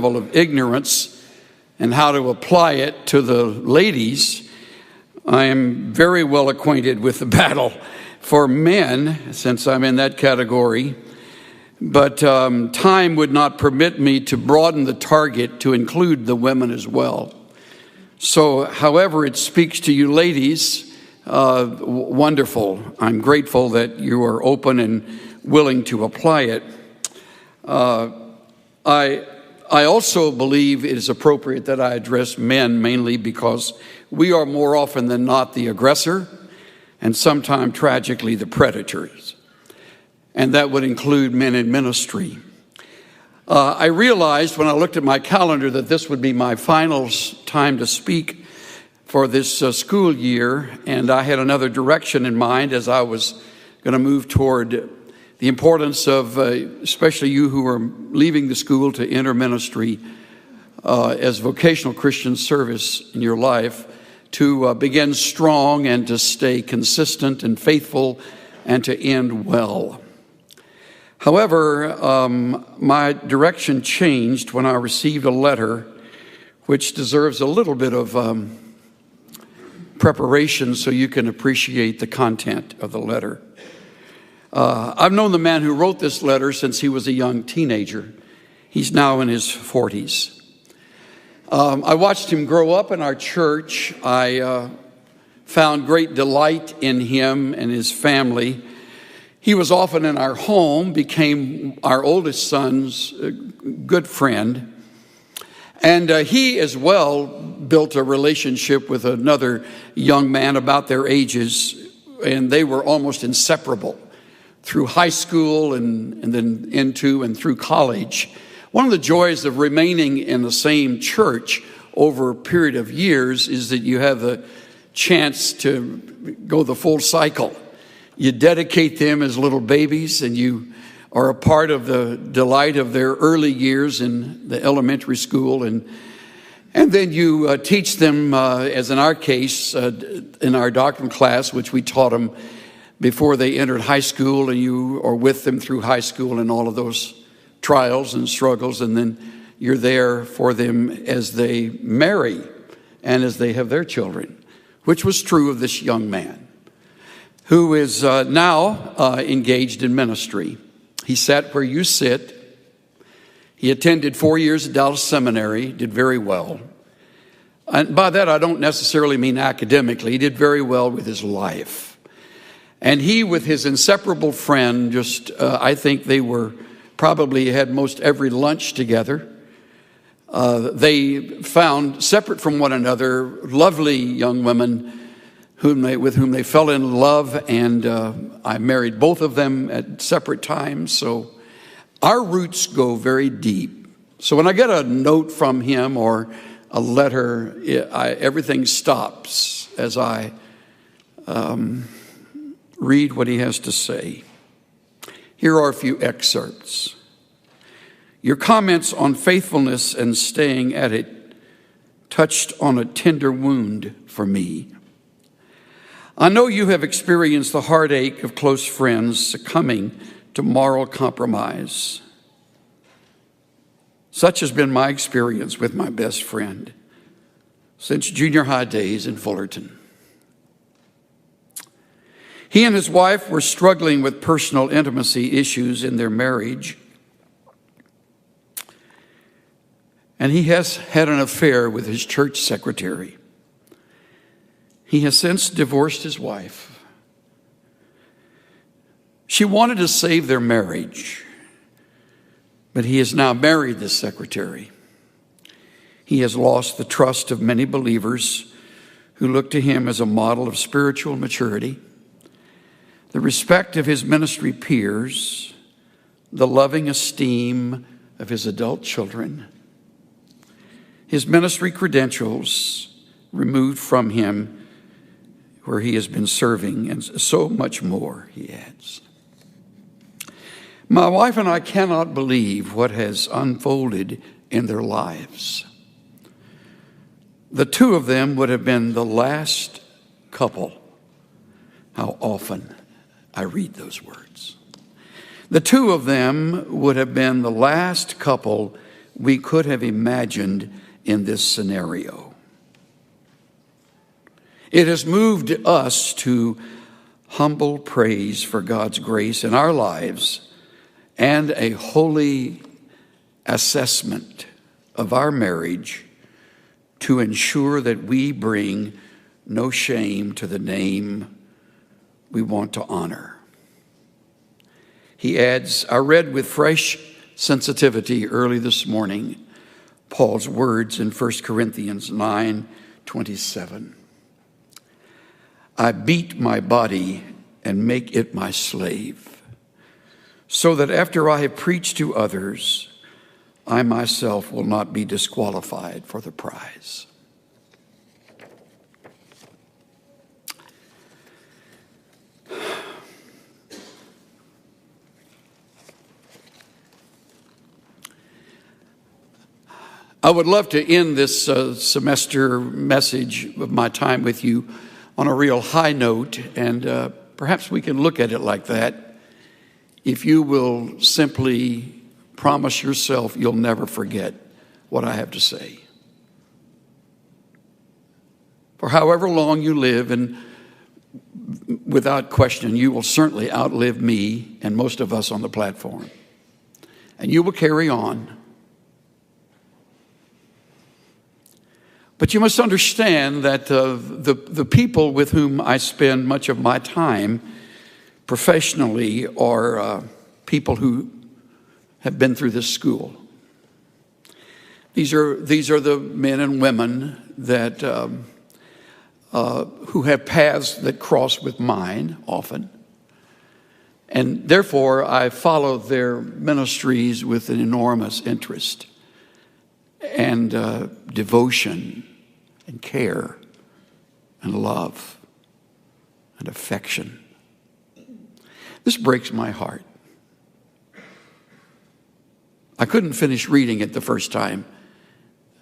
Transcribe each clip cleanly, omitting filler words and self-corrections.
level of ignorance and how to apply it to the ladies, I am very well acquainted with the battle for men, since I'm in that category. But time would not permit me to broaden the target to include the women as well. So, however it speaks to you ladies, wonderful. I'm grateful that you are open and willing to apply it. I also believe it is appropriate that I address men mainly because we are more often than not the aggressor and sometimes tragically the predators. And that would include men in ministry. I realized when I looked at my calendar that this would be my final time to speak for this school year, and I had another direction in mind as I was going to move toward the importance of, especially you who are leaving the school to enter ministry as vocational Christian service in your life, to begin strong and to stay consistent and faithful and to end well. However, my direction changed when I received a letter which deserves a little bit of preparation so you can appreciate the content of the letter. I've known the man who wrote this letter since he was a young teenager. He's now in his 40s. I watched him grow up in our church. I found great delight in him and his family. He was often in our home, became our oldest son's good friend. And he as well built a relationship with another young man about their ages, and they were almost inseparable through high school and then into and through college. One of the joys of remaining in the same church over a period of years is that you have the chance to go the full cycle. You dedicate them as little babies, and you are a part of the delight of their early years in the elementary school, and then you teach them, as in our case, in our doctrine class, which we taught them before they entered high school, and you are with them through high school and all of those trials and struggles, and then you're there for them as they marry and as they have their children, which was true of this young man, who is now engaged in ministry. He sat where you sit. He attended 4 years at Dallas Seminary, did very well. And by that, I don't necessarily mean academically. He did very well with his life. And he, with his inseparable friend, I think they were probably had most every lunch together. They found, separate from one another, lovely young women with whom they fell in love, and I married both of them at separate times. So our roots go very deep. So when I get a note from him or a letter, everything stops as I read what he has to say. Here are a few excerpts. Your comments on faithfulness and staying at it touched on a tender wound for me. I know you have experienced the heartache of close friends succumbing to moral compromise. Such has been my experience with my best friend since junior high days in Fullerton. He and his wife were struggling with personal intimacy issues in their marriage, and he has had an affair with his church secretary. He has since divorced his wife. She wanted to save their marriage, but he has now married the secretary. He has lost the trust of many believers who look to him as a model of spiritual maturity, the respect of his ministry peers, the loving esteem of his adult children, his ministry credentials removed from him where he has been serving, and so much more, he adds. My wife and I cannot believe what has unfolded in their lives. The two of them would have been the last couple. How often I read those words. The two of them would have been the last couple we could have imagined in this scenario. It has moved us to humble praise for God's grace in our lives and a holy assessment of our marriage to ensure that we bring no shame to the name we want to honor. He adds, I read with fresh sensitivity early this morning Paul's words in 1 Corinthians 9:27. I beat my body and make it my slave, so that after I have preached to others, I myself will not be disqualified for the prize. I would love to end this semester message of my time with you on a real high note, and perhaps we can look at it like that. If you will simply promise yourself you'll never forget what I have to say. For however long you live, and without question, you will certainly outlive me and most of us on the platform. And you will carry on. But you must understand that the people with whom I spend much of my time professionally are people who have been through this school. These are the men and women that who have paths that cross with mine often. And therefore, I follow their ministries with an enormous interest and devotion and care and love and affection. This breaks my heart. I couldn't finish reading it the first time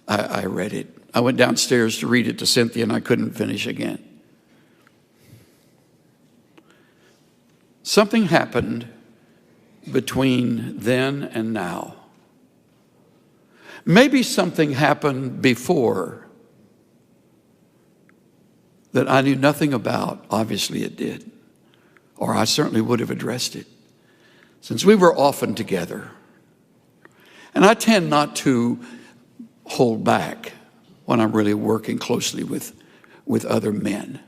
I read it. I went downstairs to read it to Cynthia, and I couldn't finish again. Something happened between then and now. Maybe something happened before that I knew nothing about. Obviously it did, or I certainly would have addressed it, since we were often together. And I tend not to hold back when I'm really working closely with other men.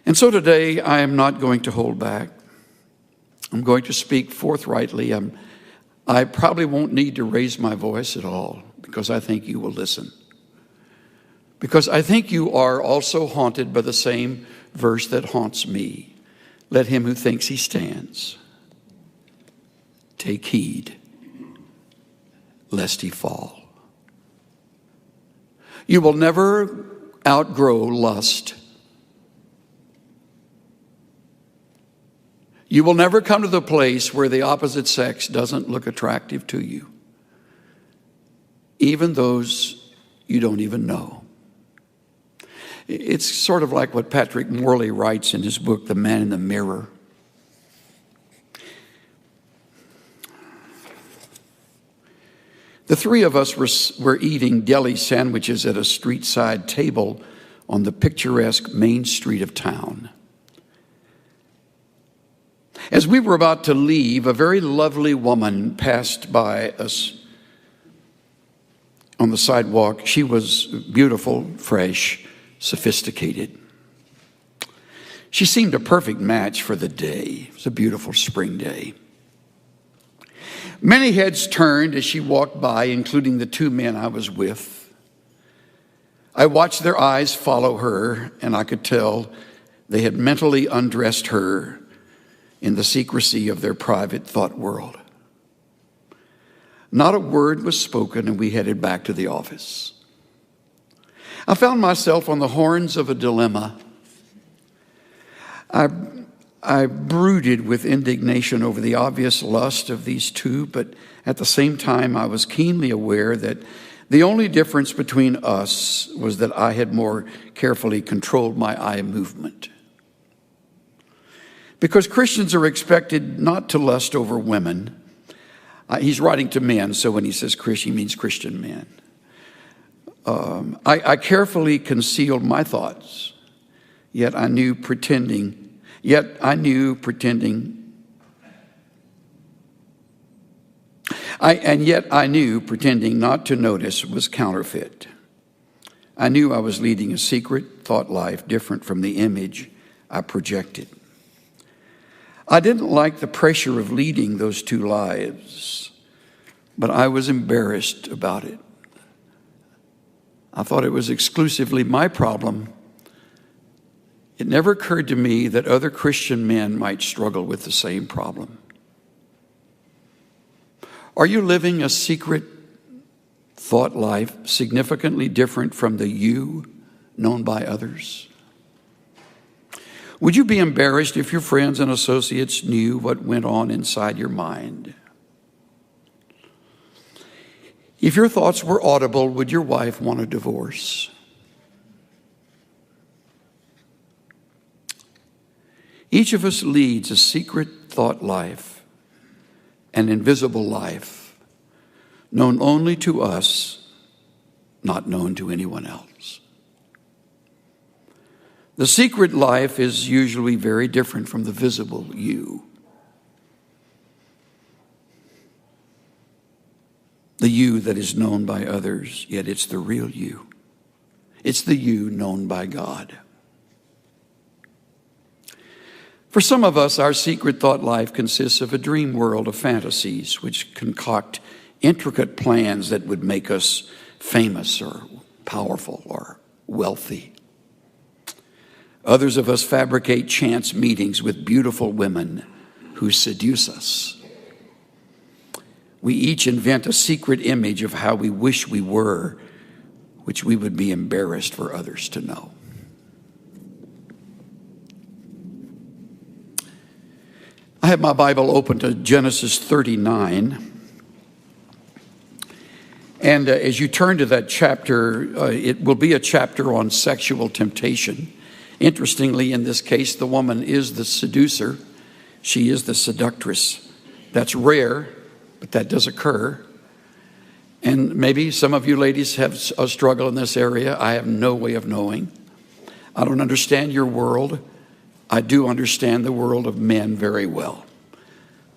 And so today I am not going to hold back. I'm going to speak forthrightly. I probably won't need to raise my voice at all, because I think you will listen. Because I think you are also haunted by the same verse that haunts me. Let him who thinks he stands take heed, lest he fall. You will never outgrow lust. You will never come to the place where the opposite sex doesn't look attractive to you, even those you don't even know. It's sort of like what Patrick Morley writes in his book, The Man in the Mirror. The three of us were eating deli sandwiches at a street-side table on the picturesque main street of town. As we were about to leave, a very lovely woman passed by us on the sidewalk. She was beautiful, fresh, sophisticated. She seemed a perfect match for the day. It was a beautiful spring day. Many heads turned as she walked by, including the two men I was with. I watched their eyes follow her, and I could tell they had mentally undressed her in the secrecy of their private thought world. Not a word was spoken, and we headed back to the office. I found myself on the horns of a dilemma. I brooded with indignation over the obvious lust of these two, but at the same time, I was keenly aware that the only difference between us was that I had more carefully controlled my eye movement. Because Christians are expected not to lust over women, He's writing to men, so when he says Christian, he means Christian men. I carefully concealed my thoughts, yet I knew pretending not to notice was counterfeit. I knew I was leading a secret thought life different from the image I projected. I didn't like the pressure of leading those two lives, but I was embarrassed about it. I thought it was exclusively my problem. It never occurred to me that other Christian men might struggle with the same problem. Are you living a secret thought life significantly different from the you known by others? Would you be embarrassed if your friends and associates knew what went on inside your mind? If your thoughts were audible, would your wife want a divorce? Each of us leads a secret thought life, an invisible life, known only to us, not known to anyone else. The secret life is usually very different from the visible you. The you that is known by others, yet it's the real you. It's the you known by God. For some of us, our secret thought life consists of a dream world of fantasies which concoct intricate plans that would make us famous or powerful or wealthy. Others of us fabricate chance meetings with beautiful women who seduce us. We each invent a secret image of how we wish we were, which we would be embarrassed for others to know. I have my Bible open to Genesis 39. And as you turn to that chapter, it will be a chapter on sexual temptation. Interestingly, in this case, the woman is the seducer. She is the seductress. That's rare, but that does occur. And maybe some of you ladies have a struggle in this area. I have no way of knowing. I don't understand your world. I do understand the world of men very well,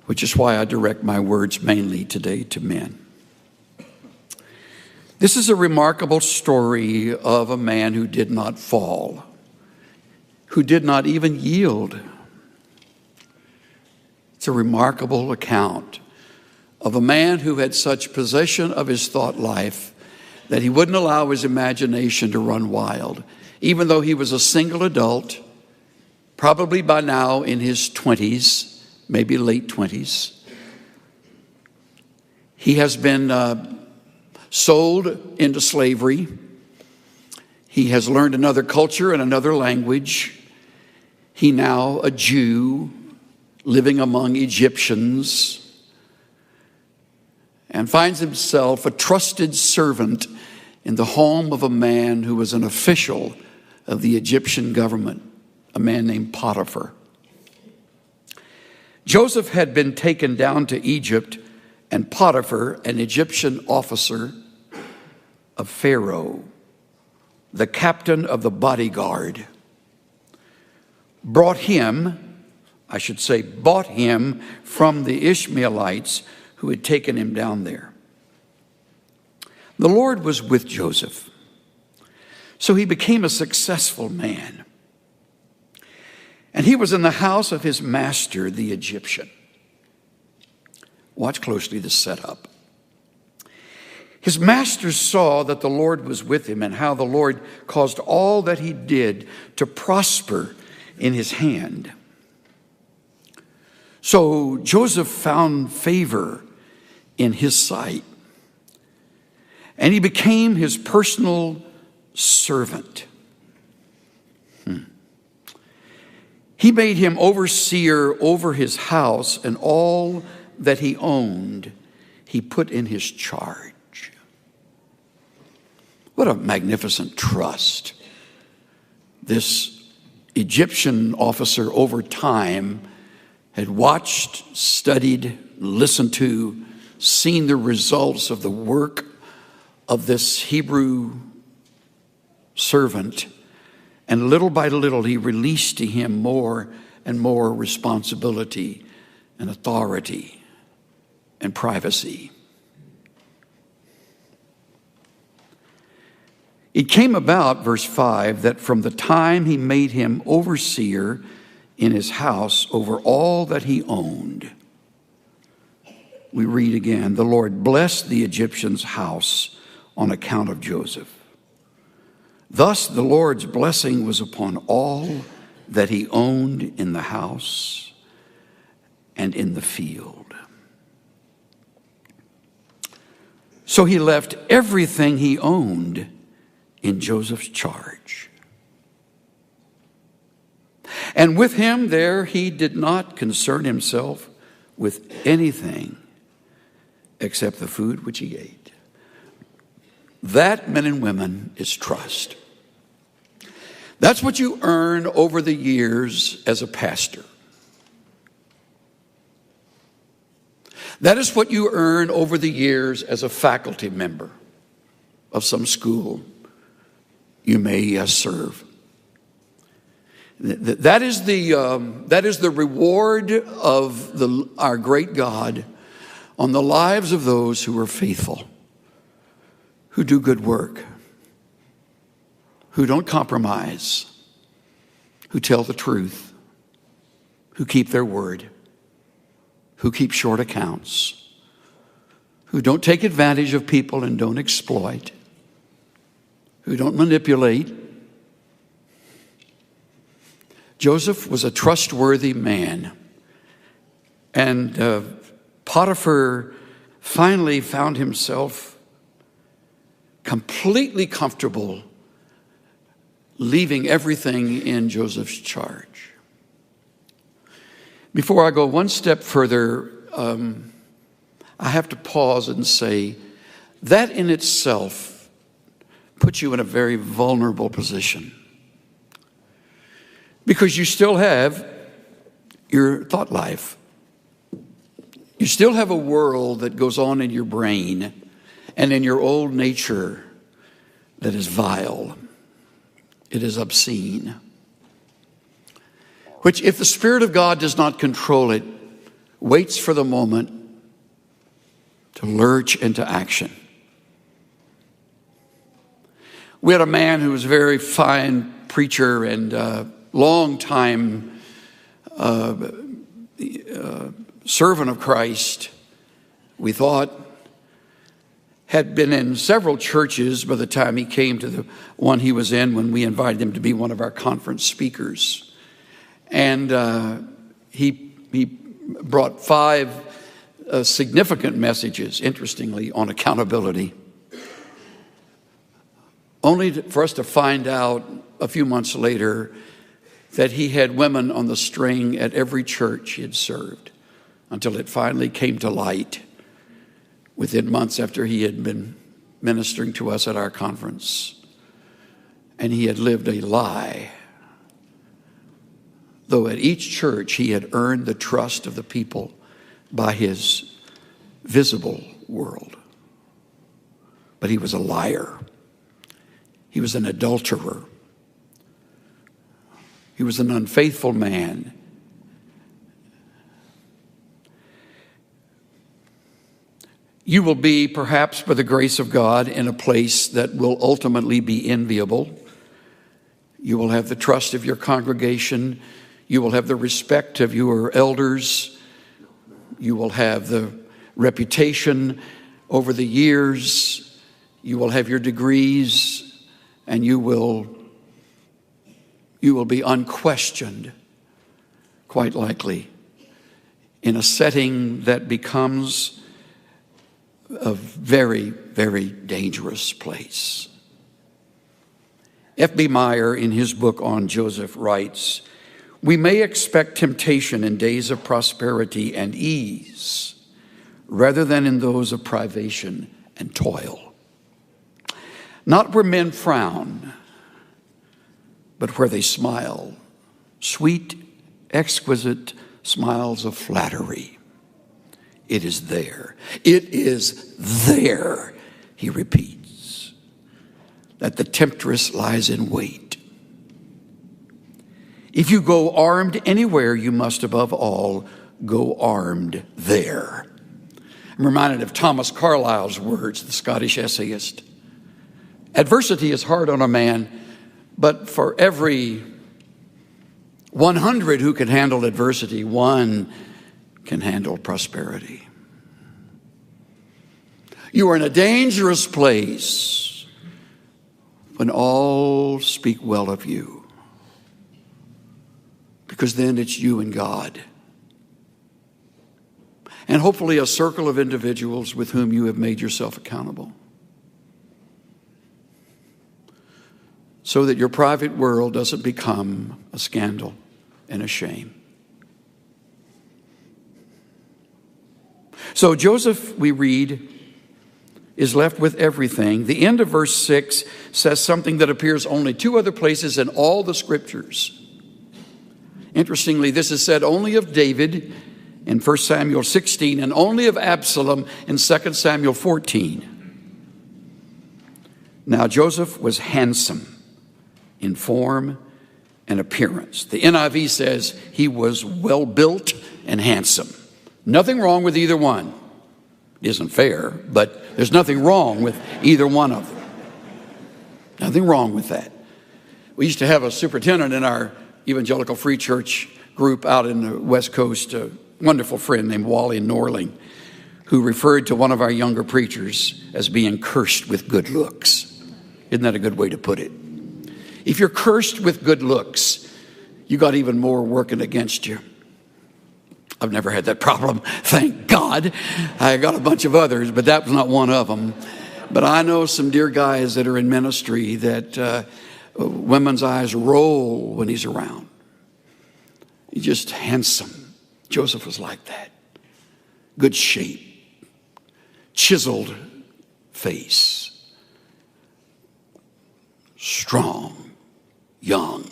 which is why I direct my words mainly today to men. This is a remarkable story of a man who did not fall, who did not even yield. It's a remarkable account of a man who had such possession of his thought life that he wouldn't allow his imagination to run wild, even though he was a single adult, probably by now in his 20s, maybe late 20s. He has been sold into slavery. He has learned another culture and another language. He now a Jew living among Egyptians, and finds himself a trusted servant in the home of a man who was an official of the Egyptian government, a man named Potiphar. Joseph had been taken down to Egypt, and Potiphar, an Egyptian officer of Pharaoh, the captain of the bodyguard, bought him from the Ishmaelites who had taken him down there. The Lord was with Joseph, so he became a successful man. And he was in the house of his master, the Egyptian. Watch closely the setup. His master saw that the Lord was with him and how the Lord caused all that he did to prosper in his hand. So Joseph found favor in his sight, and he became his personal servant. He made him overseer over his house, and all that he owned he put in his charge. What a magnificent trust. This Egyptian officer over time had watched, studied, listened to seen the results of the work of this Hebrew servant, and little by little he released to him more and more responsibility and authority and privacy. It came about, verse 5, that from the time he made him overseer in his house over all that he owned, we read again, the Lord blessed the Egyptian's house on account of Joseph. Thus the Lord's blessing was upon all that he owned in the house and in the field. So he left everything he owned in Joseph's charge. And with him there he did not concern himself with anything except the food which he ate. That, men and women, is trust. That's what you earn over the years as a pastor. That is what you earn over the years as a faculty member of some school you may serve. That is the reward of our great God on the lives of those who are faithful, who do good work, who don't compromise, who tell the truth, who keep their word, who keep short accounts, who don't take advantage of people and don't exploit, who don't manipulate. Joseph was a trustworthy man, and Potiphar finally found himself completely comfortable leaving everything in Joseph's charge. Before I go one step further, I have to pause and say that in itself puts you in a very vulnerable position, because you still have your thought life. You still have a world that goes on in your brain and in your old nature that is vile. It is obscene, which, if the Spirit of God does not control it, waits for the moment to lurch into action. We had a man who was a very fine preacher and long-time servant of Christ, we thought, had been in several churches by the time he came to the one he was in when we invited him to be one of our conference speakers. And he brought 5 significant messages, interestingly, on accountability, only for us to find out a few months later that he had women on the string at every church he had served, until it finally came to light within months after he had been ministering to us at our conference. And he had lived a lie. Though at each church he had earned the trust of the people by his visible world. But he was a liar. He was an adulterer. He was an unfaithful man. You will be, perhaps by the grace of God, in a place that will ultimately be enviable. You will have the trust of your congregation. You will have the respect of your elders. You will have the reputation over the years. You will have your degrees, and you will be unquestioned, quite likely, in a setting that becomes a very, very dangerous place. F.B. Meyer, in his book on Joseph, writes, "We may expect temptation in days of prosperity and ease, rather than in those of privation and toil. Not where men frown, but where they smile, sweet, exquisite smiles of flattery. It is there. It is there, he repeats, that the temptress lies in wait. If you go armed anywhere, you must above all go armed there. I'm reminded of Thomas Carlyle's words, the Scottish essayist. Adversity is hard on a man, but for every 100 who can handle adversity, one can handle prosperity. You are in a dangerous place when all speak well of you, because then it's you and God. And hopefully a circle of individuals with whom you have made yourself accountable, so that your private world doesn't become a scandal and a shame. So Joseph, we read, is left with everything. The end of verse 6 says something that appears only 2 other places in all the scriptures. Interestingly, this is said only of David in 1 Samuel 16 and only of Absalom in 2 Samuel 14. Now Joseph was handsome in form and appearance. The NIV says he was well built and handsome. Nothing wrong with either one. It isn't fair, but there's nothing wrong with either one of them. Nothing wrong with that. We used to have a superintendent in our Evangelical Free Church group out in the West Coast, a wonderful friend named Wally Norling, who referred to one of our younger preachers as being cursed with good looks. Isn't that a good way to put it? If you're cursed with good looks, you got even more working against you. I've never had that problem, thank God. I got a bunch of others, but that was not one of them. But I know some dear guys that are in ministry that women's eyes roll when he's around. He's just handsome. Joseph was like that. Good shape, chiseled face, strong, young,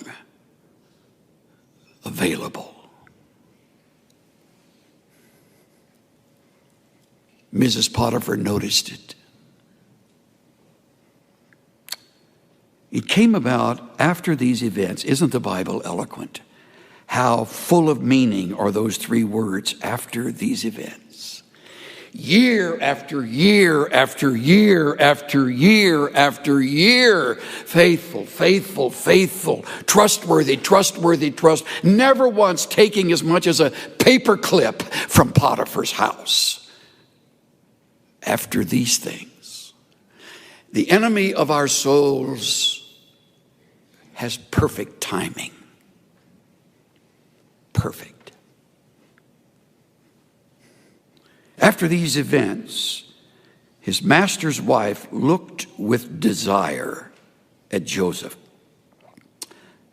available. Mrs. Potiphar noticed it. It came about after these events. Isn't the Bible eloquent? How full of meaning are those 3 words, after these events. Year after year after year after year after year. Faithful, faithful, faithful. Trustworthy, trustworthy, trust. Never once taking as much as a paper clip from Potiphar's house. After these things, the enemy of our souls has perfect timing. Perfect. After these events, his master's wife looked with desire at Joseph.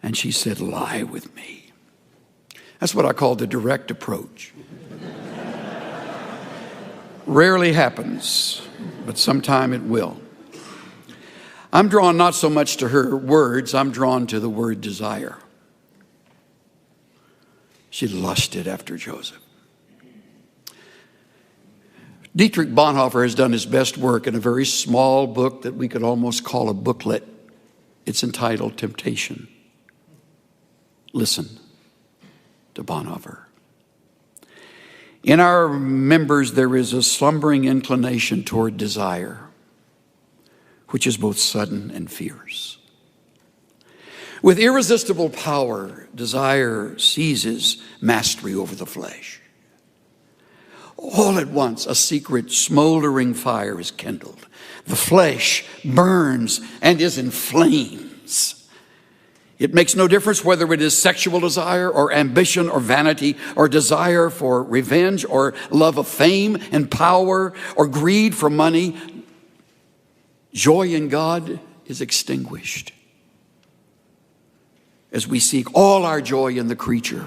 And she said, "Lie with me." That's what I call the direct approach. Rarely happens, but sometime it will. I'm drawn not so much to her words, I'm drawn to the word desire. She lusted after Joseph. Dietrich Bonhoeffer has done his best work in a very small book that we could almost call a booklet. It's entitled Temptation. Listen to Bonhoeffer. In our members, there is a slumbering inclination toward desire, which is both sudden and fierce. With irresistible power, desire seizes mastery over the flesh. All at once, a secret smoldering fire is kindled. The flesh burns and is in flames. It makes no difference whether it is sexual desire or ambition or vanity or desire for revenge or love of fame and power or greed for money. Joy in God is extinguished as we seek all our joy in the creature.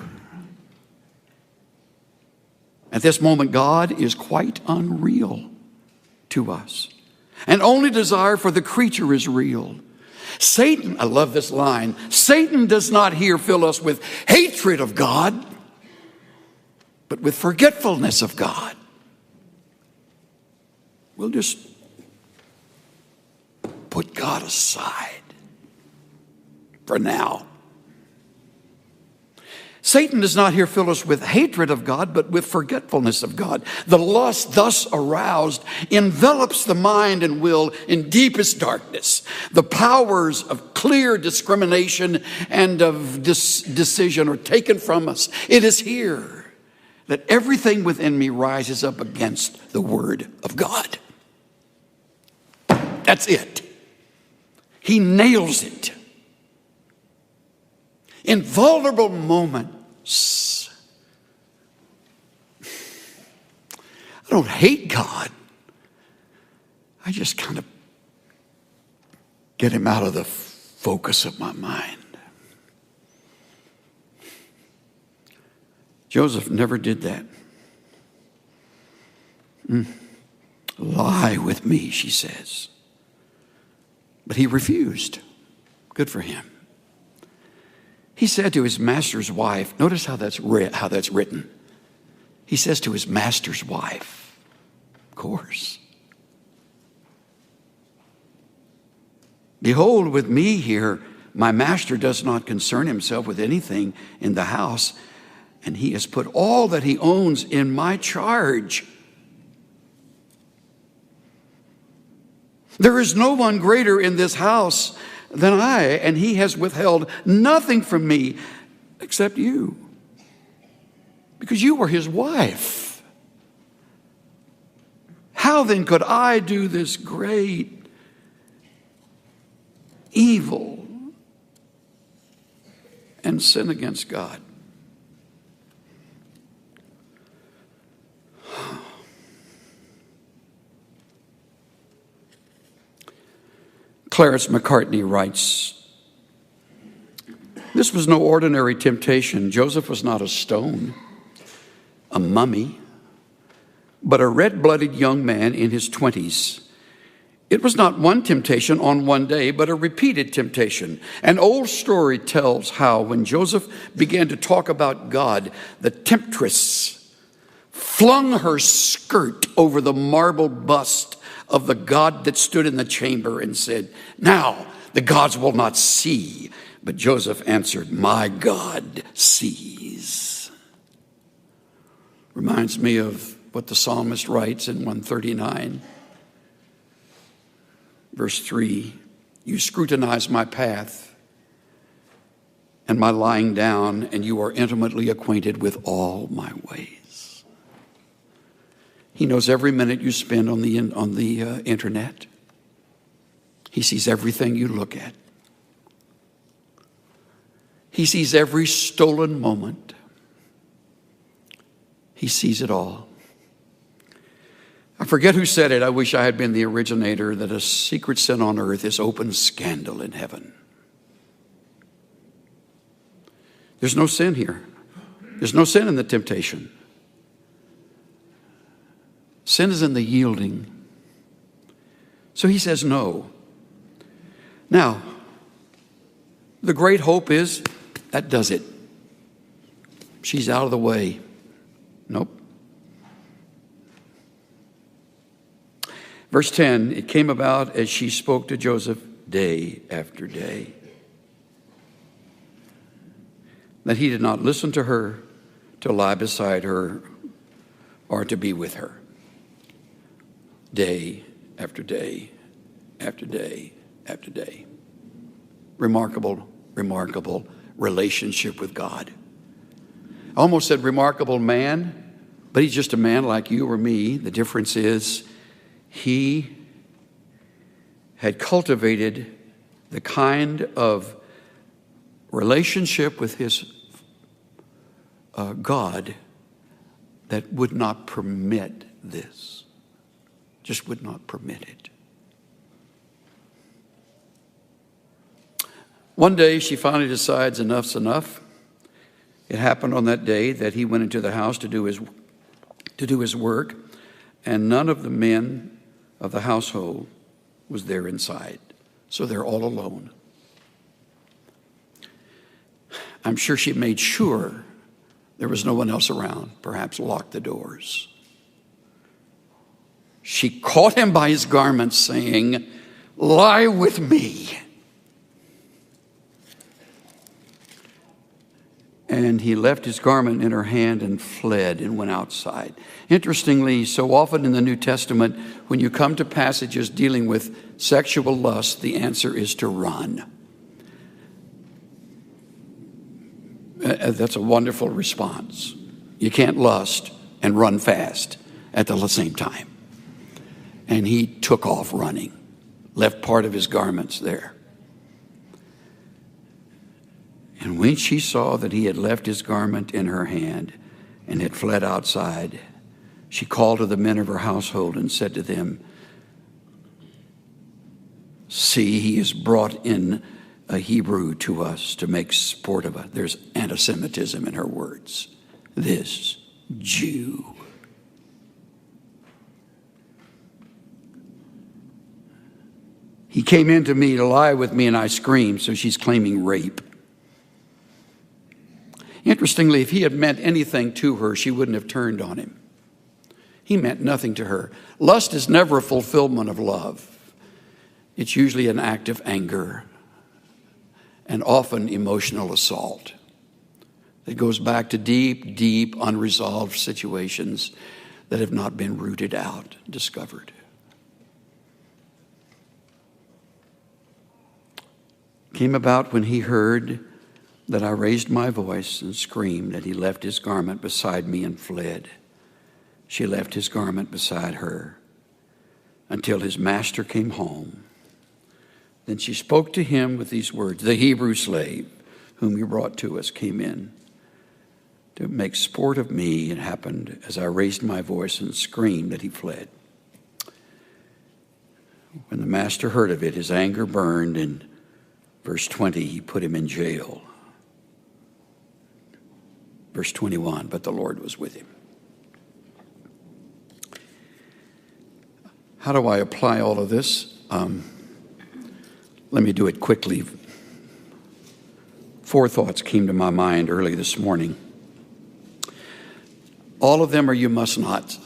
At this moment, God is quite unreal to us. And only desire for the creature is real. Satan, I love this line, Satan does not here fill us with hatred of God, but with forgetfulness of God. we'll just put God aside for now. Satan does not here fill us with hatred of God, but with forgetfulness of God. The lust thus aroused envelops the mind and will in deepest darkness. The powers of clear discrimination and of decision are taken from us. It is here that everything within me rises up against the word of God. That's it. He nails it. In vulnerable moments, I don't hate God. I just kind of get him out of the focus of my mind. Joseph never did that. Lie with me, she says. But he refused. Good for him. He said to his master's wife, notice how that's written. He says to his master's wife, of course. Behold, with me here, my master does not concern himself with anything in the house, and he has put all that he owns in my charge. There is no one greater in this house than I, and he has withheld nothing from me except you, because you were his wife. How then could I do this great evil and sin against God? Clarence McCartney writes, this was no ordinary temptation. Joseph was not a stone, a mummy, but a red-blooded young man in his 20s. It was not one temptation on one day, but a repeated temptation. An old story tells how when Joseph began to talk about God, the temptress flung her skirt over the marble bust of the God that stood in the chamber and said, now the gods will not see. But Joseph answered, my God sees. Reminds me of what the psalmist writes in 139, verse 3. You scrutinize my path and my lying down, and you are intimately acquainted with all my ways. He knows every minute you spend on the internet. He sees everything you look at. He sees every stolen moment. He sees it all. I forget who said it. I wish I had been the originator, that a secret sin on earth is open scandal in heaven. There's no sin here. There's no sin in the temptation. Sin is in the yielding. So he says no. Now, the great hope is that does it. She's out of the way. Nope. Verse 10, it came about as she spoke to Joseph day after day, that he did not listen to her, to lie beside her, or to be with her. Day after day after day after day. Remarkable, remarkable relationship with God. I almost said remarkable man, but he's just a man like you or me. The difference is he had cultivated the kind of relationship with his God that would not permit this. Just would not permit it. One day she finally decides enough's enough. It happened on that day that he went into the house to do his work, and none of the men of the household was there inside. So they're all alone. I'm sure she made sure there was no one else around, perhaps locked the doors. She caught him by his garments, saying, "Lie with me." And he left his garment in her hand and fled and went outside. Interestingly, so often in the New Testament, when you come to passages dealing with sexual lust, the answer is to run. That's a wonderful response. You can't lust and run fast at the same time. And he took off running, left part of his garments there. And when she saw that he had left his garment in her hand and had fled outside, she called to the men of her household and said to them, "See, he has brought in a Hebrew to us to make sport of us." There's anti-Semitism in her words. This Jew. He came in to me to lie with me and I screamed, so she's claiming rape. Interestingly, if he had meant anything to her, she wouldn't have turned on him. He meant nothing to her. Lust is never a fulfillment of love. It's usually an act of anger and often emotional assault. It goes back to deep, deep, unresolved situations that have not been rooted out, discovered. Came about when he heard that I raised my voice and screamed, and he left his garment beside me and fled. She left his garment beside her until his master came home. Then she spoke to him with these words, "The Hebrew slave whom you brought to us came in to make sport of me. It happened as I raised my voice and screamed that he fled." When the master heard of it, his anger burned, and verse 20, he put him in jail. Verse 21, but the Lord was with him. How do I apply all of this? Let me do it quickly. 4 thoughts came to my mind early this morning. All of them are you must not.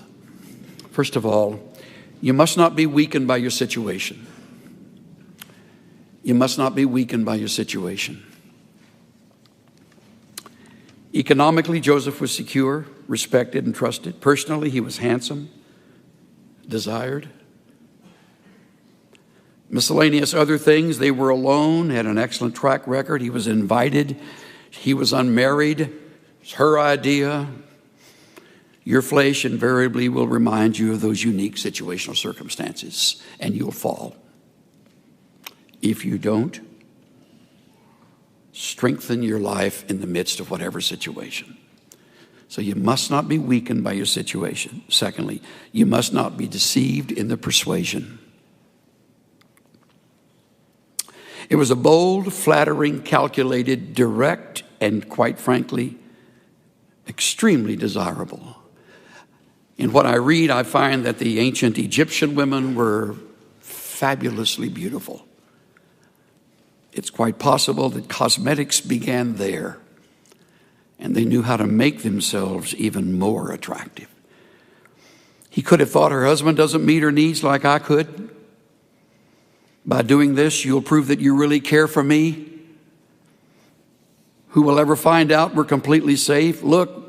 First of all, you must not be weakened by your situation. You must not be weakened by your situation. Economically, Joseph was secure, respected, and trusted. Personally, he was handsome, desired. Miscellaneous other things, they were alone, had an excellent track record. He was invited. He was unmarried. It's her idea. Your flesh invariably will remind you of those unique situational circumstances, and you'll fall. If you don't, strengthen your life in the midst of whatever situation. So you must not be weakened by your situation. Secondly, you must not be deceived in the persuasion. It was a bold, flattering, calculated, direct, and quite frankly, extremely desirable. In what I read, I find that the ancient Egyptian women were fabulously beautiful. It's quite possible that cosmetics began there, and they knew how to make themselves even more attractive. He could have thought, her husband doesn't meet her needs like I could. By doing this, you'll prove that you really care for me. Who will ever find out we're completely safe? Look,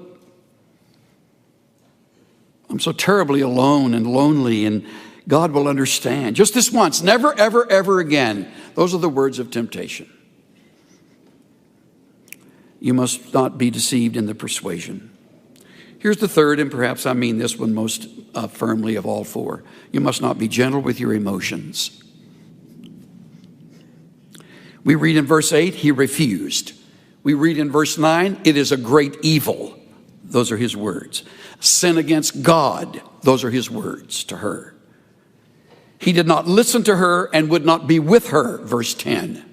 I'm so terribly alone and lonely, and God will understand. Just this once, never, ever, ever again. Those are the words of temptation. You must not be deceived in the persuasion. Here's the third, and perhaps I mean this one most firmly of all 4. You must not be gentle with your emotions. We read in verse 8, he refused. We read in verse 9, it is a great evil. Those are his words. Sin against God. Those are his words to her. He did not listen to her and would not be with her, verse 10.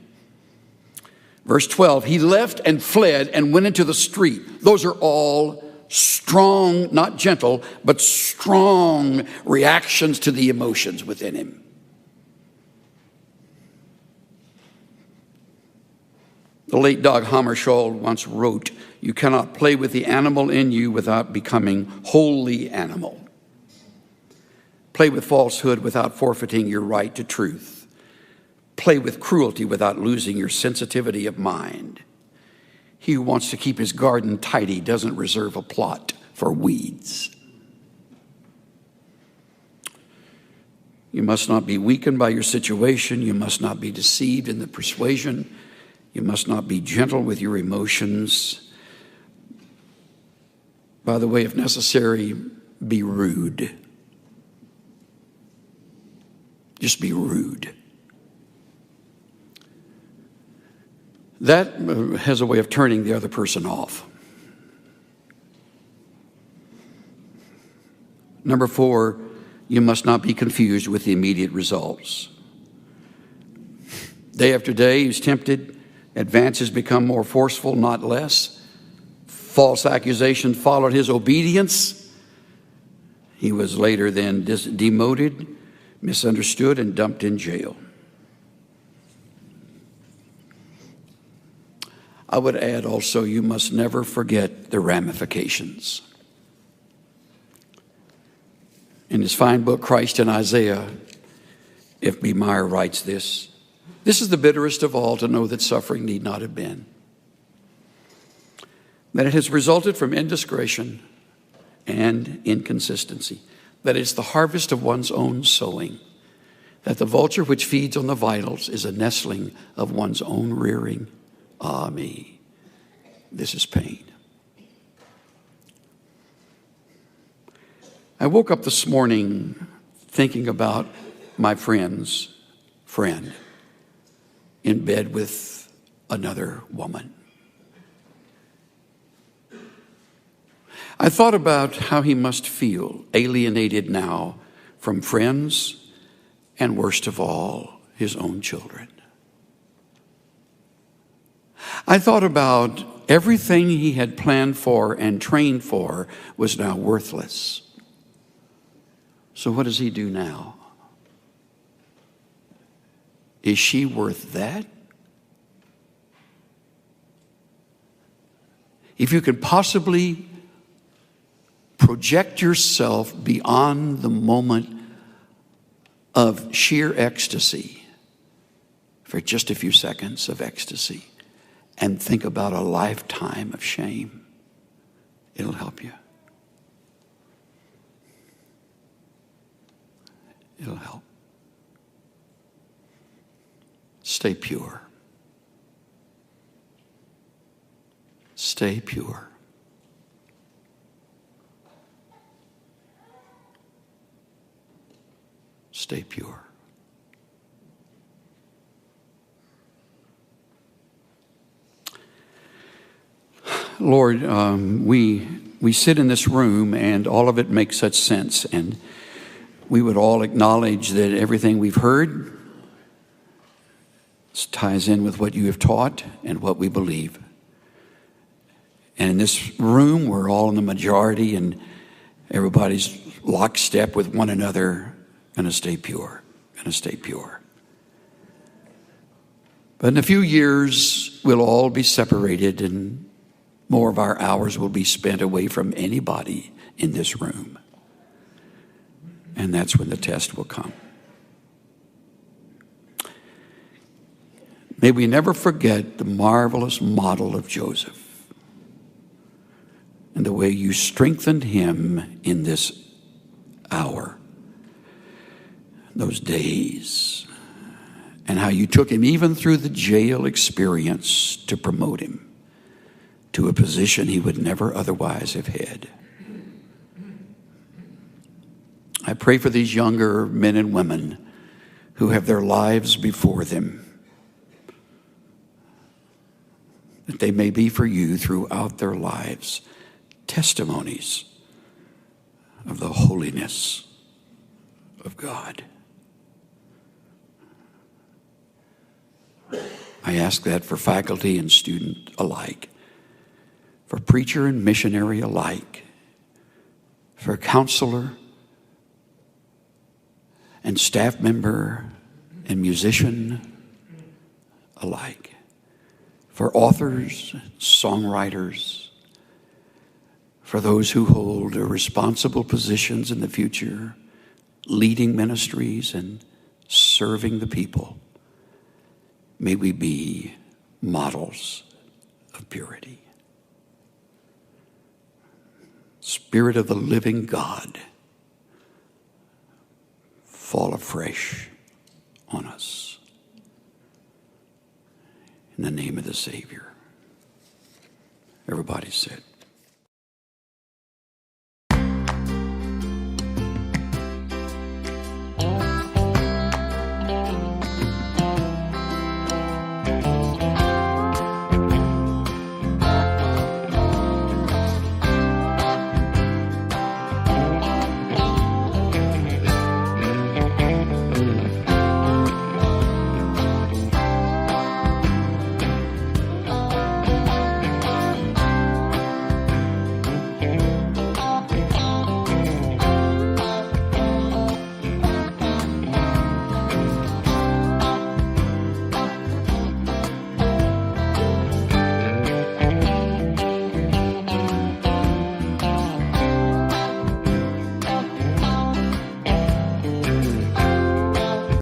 Verse 12, he left and fled and went into the street. Those are all strong, not gentle, but strong reactions to the emotions within him. The late Dag Hammarskjöld once wrote, you cannot play with the animal in you without becoming wholly animal. Play with falsehood without forfeiting your right to truth. Play with cruelty without losing your sensitivity of mind. He who wants to keep his garden tidy doesn't reserve a plot for weeds. You must not be weakened by your situation. You must not be deceived in the persuasion. You must not be gentle with your emotions. By the way, if necessary, be rude. Just be rude. That has a way of turning the other person off. Number 4, you must not be confused with the immediate results. Day after day, he's tempted. Advances become more forceful, not less. False accusation followed his obedience. He was later then demoted, misunderstood, and dumped in jail. I would add also, you must never forget the ramifications. In his fine book, Christ in Isaiah, F. B. Meyer writes this: "This is the bitterest of all, to know that suffering need not have been, that it has resulted from indiscretion and inconsistency, that it's the harvest of one's own sowing, that the vulture which feeds on the vitals is a nestling of one's own rearing. Ah, me, this is pain." I woke up this morning thinking about my friend's friend in bed with another woman. I thought about how he must feel, alienated now from friends and, worst of all, his own children. I thought about everything he had planned for and trained for was now worthless. So what does he do now? Is she worth that? If you could possibly project yourself beyond the moment of sheer ecstasy, for just a few seconds of ecstasy, and think about a lifetime of shame, it'll help you. It'll help. Stay pure. Stay pure. Stay pure. Lord, we sit in this room and all of it makes such sense, and we would all acknowledge that everything we've heard ties in with what you have taught and what we believe. And in this room, we're all in the majority, and everybody's lockstep with one another, going to stay pure, going to stay pure. But in a few years, we'll all be separated, and more of our hours will be spent away from anybody in this room. And that's when the test will come. May we never forget the marvelous model of Joseph and the way you strengthened him in this hour, those days, and how you took him even through the jail experience to promote him to a position he would never otherwise have had. I pray for these younger men and women who have their lives before them, that they may be for you throughout their lives testimonies of the holiness of God. I ask that for faculty and student alike, for preacher and missionary alike, for counselor and staff member and musician alike, for authors, songwriters, for those who hold responsible positions in the future, leading ministries and serving the people, may we be models of purity. Spirit of the living God, fall afresh on us. In the name of the Savior. Everybody said.